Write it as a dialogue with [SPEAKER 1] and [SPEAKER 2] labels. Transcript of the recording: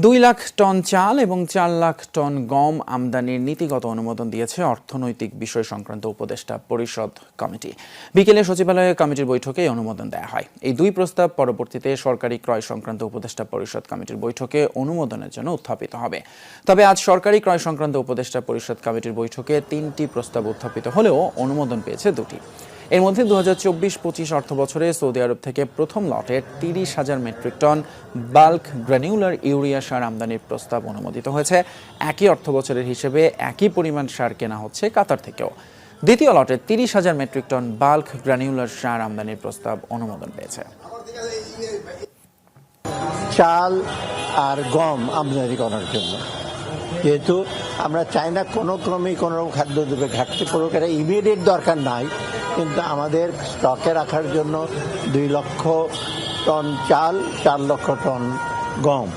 [SPEAKER 1] 2 lakh ton চাল এবং 4 lakh ton গম আমদানির নীতিগত অনুমোদন দিয়েছে অর্থনৈতিক বিষয় সংক্রান্ত উপদেষ্টা পরিষদ কমিটি। বিকেলে সচিবালয়ে কমিটির বৈঠকে এই অনুমোদন দেওয়া হয়। এই দুই প্রস্তাব পরবর্তীতে সরকারি ক্রয় সংক্রান্ত উপদেষ্টা পরিষদ কমিটির বৈঠকে অনুমোদনের জন্য উত্থাপিত হবে। তবে আজ সরকারি ক্রয় সংক্রান্ত উপদেষ্টা পরিষদ কমিটির বৈঠকে 3টি প্রস্তাব উত্থাপিত হলেও অনুমোদন পেয়েছে 2টি। এর মধ্যে 2024-25 অর্থ বছরে সৌদি আরব থেকে প্রথম লটে 30,000 মেট্রিক টন বাল্ক গ্র্যানিউলার ইউরিয়া সার আমদানির প্রস্তাব অনুমোদিত হয়েছে। একই অর্থ বছরের হিসেবে একই পরিমাণ সার কেনা হচ্ছে কাতার থেকেও। দ্বিতীয় লটে 30,000 মেট্রিক টন বাল্ক গ্র্যানিউলার সার আমদানির প্রস্তাব অনুমোদন পেয়েছে।
[SPEAKER 2] চাল আর গম আমদানি করার জন্য, যেহেতু আমরা চাই না কোনো ক্রমেই কোনো খাদ্যদ্রব্যের ঘাটতি পড়ুক, এটা ইমিডিয়েট দরকার নাই, কিন্তু আমাদের স্টকে রাখার জন্য 2 লক্ষ টন চাল, 4 লক্ষ টন গম